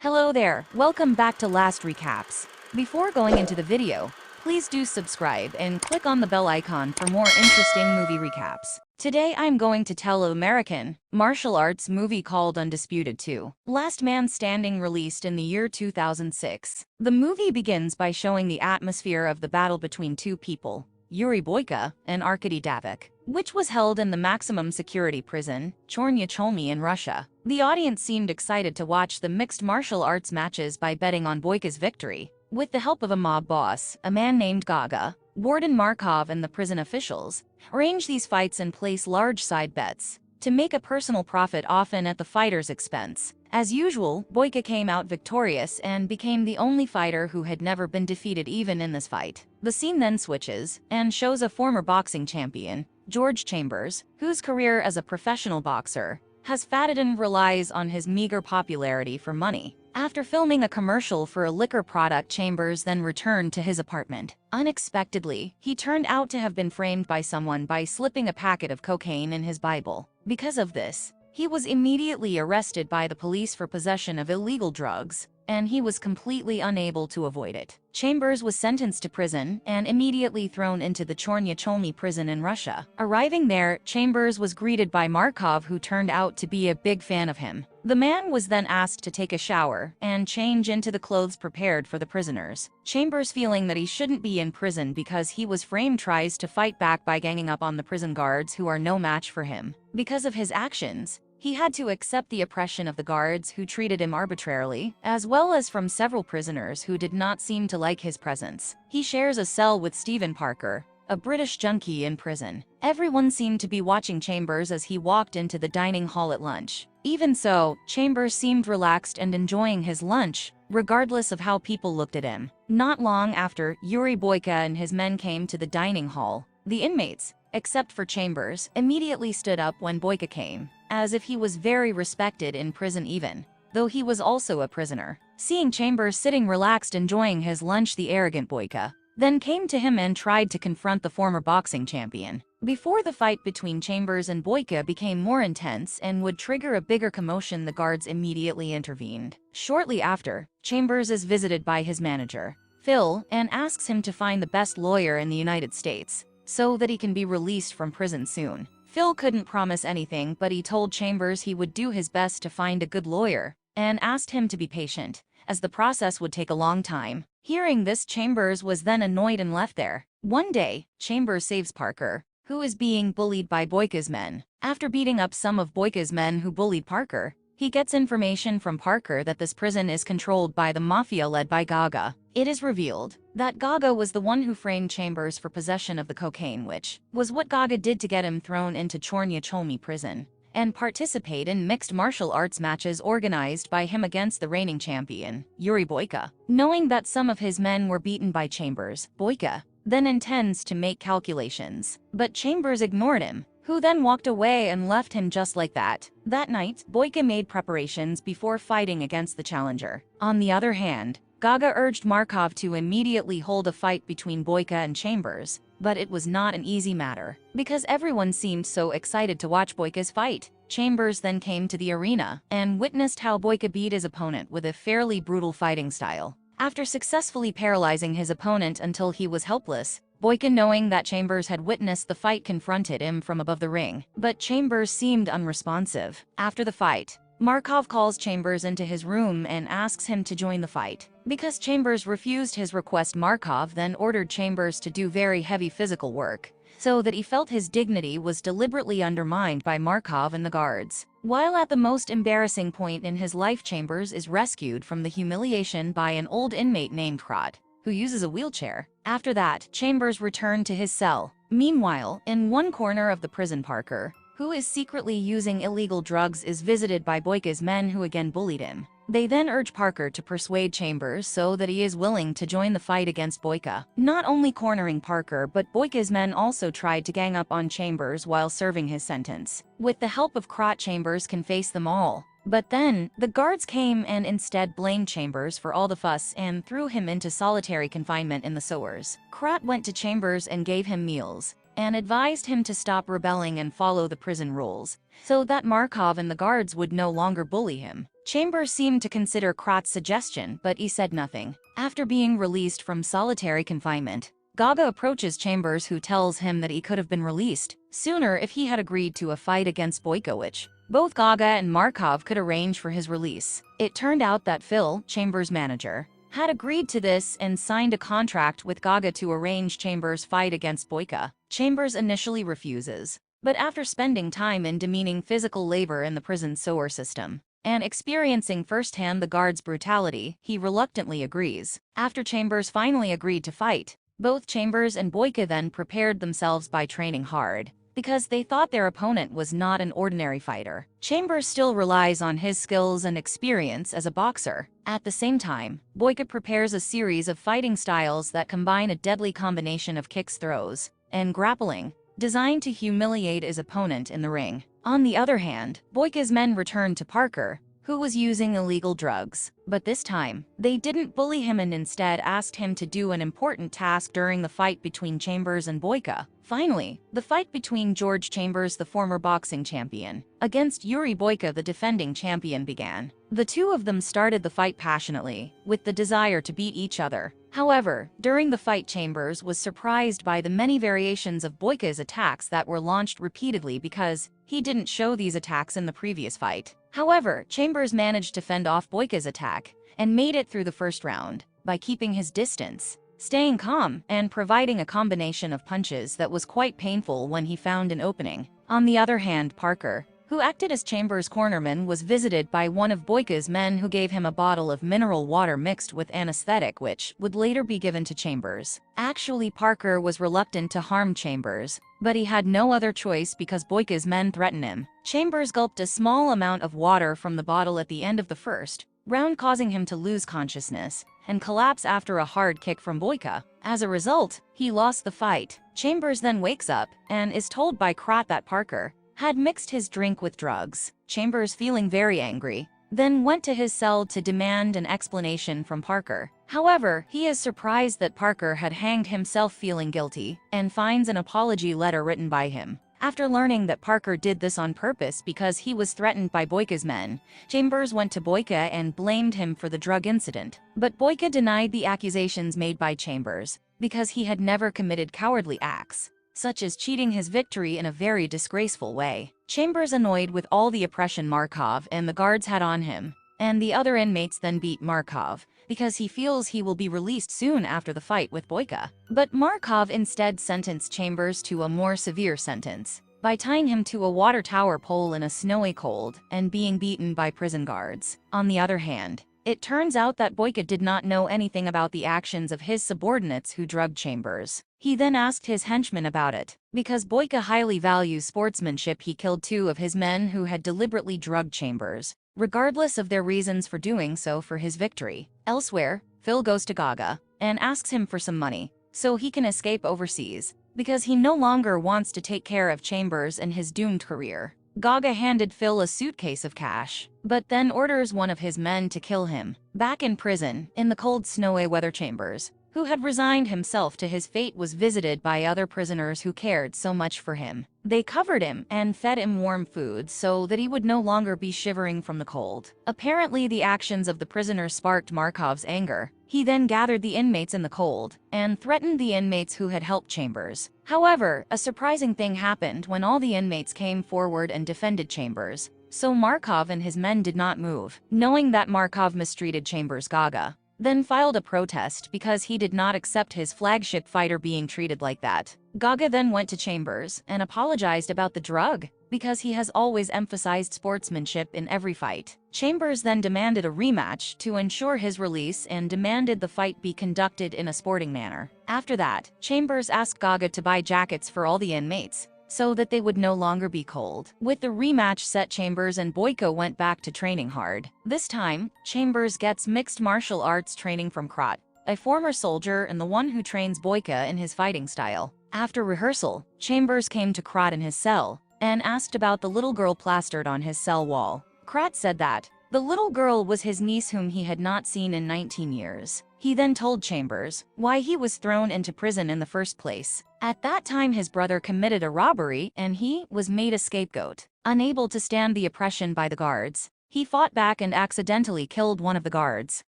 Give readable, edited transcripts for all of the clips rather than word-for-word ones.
Hello there, welcome back to Last Recaps. Before going into the video, please do subscribe and click on the bell icon for more interesting movie recaps. Today I'm going to tell an American martial arts movie called Undisputed 2. Last Man Standing, released in the year 2006. The movie begins by showing the atmosphere of the battle between two people, Yuri Boyka and Arkady Davik, which was held in the maximum security prison, Chornya Cholmy, in Russia. The audience seemed excited to watch the mixed martial arts matches by betting on Boyka's victory. With the help of a mob boss, a man named Gaga, Warden Markov and the prison officials arrange these fights and place large side bets to make a personal profit, often at the fighter's expense. As usual, Boyka came out victorious and became the only fighter who had never been defeated even in this fight. The scene then switches and shows a former boxing champion, George Chambers, whose career as a professional boxer has faded and relies on his meager popularity for money. After filming a commercial for a liquor product, Chambers then returned to his apartment. Unexpectedly, he turned out to have been framed by someone by slipping a packet of cocaine in his Bible. Because of this, he was immediately arrested by the police for possession of illegal drugs, and he was completely unable to avoid it. Chambers was sentenced to prison and immediately thrown into the Chornya Cholmy prison in Russia. Arriving there, Chambers was greeted by Markov, who turned out to be a big fan of him. The man was then asked to take a shower and change into the clothes prepared for the prisoners. Chambers, feeling that he shouldn't be in prison because he was framed, tries to fight back by ganging up on the prison guards, who are no match for him. Because of his actions, he had to accept the oppression of the guards, who treated him arbitrarily, as well as from several prisoners who did not seem to like his presence. He shares a cell with Stephen Parker, a British junkie in prison. Everyone seemed to be watching Chambers as he walked into the dining hall at lunch. Even so, Chambers seemed relaxed and enjoying his lunch, regardless of how people looked at him. Not long after, Yuri Boyka and his men came to the dining hall. The inmates, except for Chambers, immediately stood up when Boyka came, as if he was very respected in prison, even though he was also a prisoner. Seeing Chambers sitting relaxed enjoying his lunch, the arrogant Boyka then came to him and tried to confront the former boxing champion. Before the fight between Chambers and Boyka became more intense and would trigger a bigger commotion, the guards immediately intervened. Shortly after, Chambers is visited by his manager, Phil, and asks him to find the best lawyer in the United States so that he can be released from prison soon. Phil couldn't promise anything, but he told Chambers he would do his best to find a good lawyer and asked him to be patient, as the process would take a long time. Hearing this, Chambers was then annoyed and left there. One day, Chambers saves Parker, who is being bullied by Boyka's men. After beating up some of Boyka's men who bullied Parker, he gets information from Parker that this prison is controlled by the mafia led by Gaga. It is revealed that Gaga was the one who framed Chambers for possession of the cocaine, which was what Gaga did to get him thrown into Chornya Cholmy prison and participate in mixed martial arts matches organized by him against the reigning champion, Yuri Boyka. Knowing that some of his men were beaten by Chambers, Boyka then intends to make calculations, but Chambers ignored him, who then walked away and left him just like that. That night, Boyka made preparations before fighting against the challenger. On the other hand, Gaga urged Markov to immediately hold a fight between Boyka and Chambers, but it was not an easy matter, because everyone seemed so excited to watch Boyka's fight. Chambers then came to the arena and witnessed how Boyka beat his opponent with a fairly brutal fighting style. After successfully paralyzing his opponent until he was helpless, Boyka, knowing that Chambers had witnessed the fight, confronted him from above the ring, but Chambers seemed unresponsive. After the fight, Markov calls Chambers into his room and asks him to join the fight. Because Chambers refused his request, Markov then ordered Chambers to do very heavy physical work, so that he felt his dignity was deliberately undermined by Markov and the guards. While at the most embarrassing point in his life, Chambers is rescued from the humiliation by an old inmate named Krot, who uses a wheelchair. After that, Chambers returned to his cell. Meanwhile, in one corner of the prison, Parker, who is secretly using illegal drugs, is visited by Boyka's men, who again bullied him. They then urge Parker to persuade Chambers so that he is willing to join the fight against Boyka. Not only cornering Parker, but Boyka's men also tried to gang up on Chambers while serving his sentence. With the help of Krot, Chambers can face them all. But then, the guards came and instead blamed Chambers for all the fuss and threw him into solitary confinement in the sewers. Krot went to Chambers and gave him meals, and advised him to stop rebelling and follow the prison rules, so that Markov and the guards would no longer bully him. Chambers seemed to consider Krat's suggestion, but he said nothing. After being released from solitary confinement, Gaga approaches Chambers, who tells him that he could have been released sooner if he had agreed to a fight against Boyka, which both Gaga and Markov could arrange for his release. It turned out that Phil, Chambers' manager, had agreed to this and signed a contract with Gaga to arrange Chambers' fight against Boyka. Chambers initially refuses, but after spending time in demeaning physical labor in the prison sewer system and experiencing firsthand the guards' brutality, he reluctantly agrees. After Chambers finally agreed to fight, both Chambers and Boyka then prepared themselves by training hard, because they thought their opponent was not an ordinary fighter. Chambers still relies on his skills and experience as a boxer. At the same time, Boyka prepares a series of fighting styles that combine a deadly combination of kicks, throws, and grappling, designed to humiliate his opponent in the ring. On the other hand, Boyka's men returned to Parker, who was using illegal drugs. But this time, they didn't bully him and instead asked him to do an important task during the fight between Chambers and Boyka. Finally, the fight between George Chambers, the former boxing champion, against Yuri Boyka, the defending champion, began. The two of them started the fight passionately, with the desire to beat each other. However, during the fight, Chambers was surprised by the many variations of Boyka's attacks that were launched repeatedly because he didn't show these attacks in the previous fight. However, Chambers managed to fend off Boyka's attack and made it through the first round by keeping his distance, staying calm, and providing a combination of punches that was quite painful when he found an opening. On the other hand, Parker, who acted as Chambers' cornerman, was visited by one of Boyka's men who gave him a bottle of mineral water mixed with anesthetic, which would later be given to Chambers. Actually, Parker was reluctant to harm Chambers, but he had no other choice because Boyka's men threatened him. Chambers gulped a small amount of water from the bottle at the end of the first round, causing him to lose consciousness and collapse after a hard kick from Boyka. As a result, he lost the fight. Chambers then wakes up and is told by Krat that Parker had mixed his drink with drugs. Chambers, feeling very angry, then went to his cell to demand an explanation from Parker. However, he is surprised that Parker had hanged himself, feeling guilty, and finds an apology letter written by him. After learning that Parker did this on purpose because he was threatened by Boyka's men, Chambers went to Boyka and blamed him for the drug incident. But Boyka denied the accusations made by Chambers because he had never committed cowardly acts, such as cheating his victory in a very disgraceful way. Chambers, annoyed with all the oppression Markov and the guards had on him, and the other inmates, then beat Markov because he feels he will be released soon after the fight with Boyka. But Markov instead sentenced Chambers to a more severe sentence by tying him to a water tower pole in a snowy cold and being beaten by prison guards. On the other hand, it turns out that Boyka did not know anything about the actions of his subordinates who drugged Chambers. He then asked his henchmen about it. Because Boyka highly values sportsmanship, he killed two of his men who had deliberately drugged Chambers, regardless of their reasons for doing so, for his victory. Elsewhere, Phil goes to Gaga and asks him for some money so he can escape overseas, because he no longer wants to take care of Chambers and his doomed career. Gaga handed Phil a suitcase of cash, but then orders one of his men to kill him. Back in prison, in the cold, snowy weather, Chambers, who had resigned himself to his fate, was visited by other prisoners who cared so much for him. They covered him and fed him warm food so that he would no longer be shivering from the cold. Apparently, the actions of the prisoners sparked Markov's anger. He then gathered the inmates in the cold and threatened the inmates who had helped Chambers. However, a surprising thing happened when all the inmates came forward and defended Chambers. So Markov and his men did not move. Knowing that Markov mistreated Chambers, Gaga then filed a protest because he did not accept his flagship fighter being treated like that. Gaga then went to Chambers and apologized about the drug because he has always emphasized sportsmanship in every fight. Chambers then demanded a rematch to ensure his release and demanded the fight be conducted in a sporting manner. After that, Chambers asked Gaga to buy jackets for all the inmates so that they would no longer be cold. With the rematch set, Chambers and Boyka went back to training hard. This time, Chambers gets mixed martial arts training from Krat, a former soldier and the one who trains Boyka in his fighting style. After rehearsal, Chambers came to Krat in his cell and asked about the little girl plastered on his cell wall. Krat said that the little girl was his niece, whom he had not seen in 19 years. He then told Chambers why he was thrown into prison in the first place. At that time, his brother committed a robbery and he was made a scapegoat. Unable to stand the oppression by the guards, He fought back and accidentally killed one of the guards.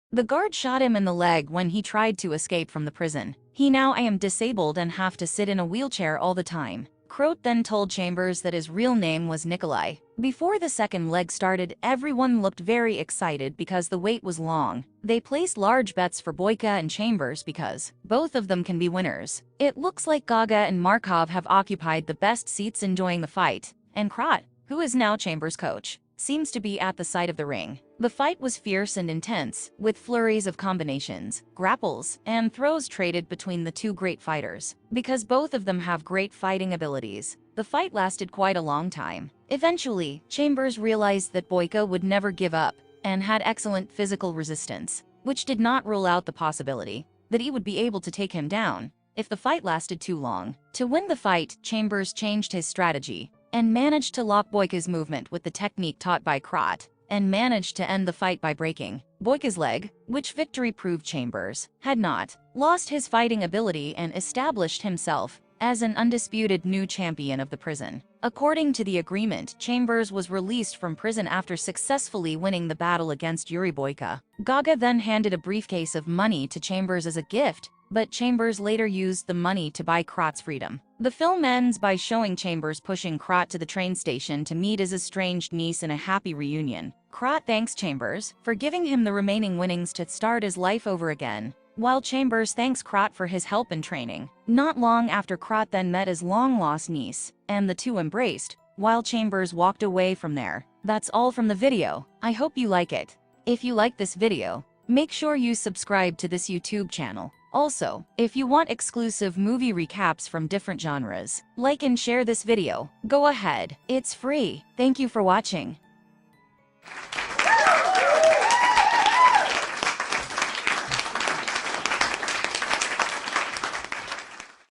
The guard shot him in the leg when he tried to escape from the prison. He now I am disabled and have to sit in a wheelchair all the time. Croat then told Chambers that his real name was Nikolai. Before the second leg started, everyone looked very excited because the wait was long. They placed large bets for Boyka and Chambers because both of them can be winners. It looks like Gaga and Markov have occupied the best seats enjoying the fight, and Croat, who is now Chambers' coach, seems to be at the side of the ring. The fight was fierce and intense, with flurries of combinations, grapples, and throws traded between the two great fighters. Because both of them have great fighting abilities, the fight lasted quite a long time. Eventually, Chambers realized that Boyka would never give up and had excellent physical resistance, which did not rule out the possibility that he would be able to take him down if the fight lasted too long. To win the fight, Chambers changed his strategy and managed to lock Boyka's movement with the technique taught by Croat, and managed to end the fight by breaking Boyka's leg, which victory proved Chambers had not lost his fighting ability and established himself as an undisputed new champion of the prison. According to the agreement, Chambers was released from prison after successfully winning the battle against Yuri Boyka. Gaga then handed a briefcase of money to Chambers as a gift, but Chambers later used the money to buy Croat's freedom. The film ends by showing Chambers pushing Croat to the train station to meet his estranged niece in a happy reunion. Croat thanks Chambers for giving him the remaining winnings to start his life over again, while Chambers thanks Croat for his help in training. Not long after, Croat then met his long-lost niece, and the two embraced, while Chambers walked away from there. That's all from the video. I hope you like it. If you like this video, make sure you subscribe to this YouTube channel. Also, if you want exclusive movie recaps from different genres, like and share this video. Go ahead, it's free. Thank you for watching.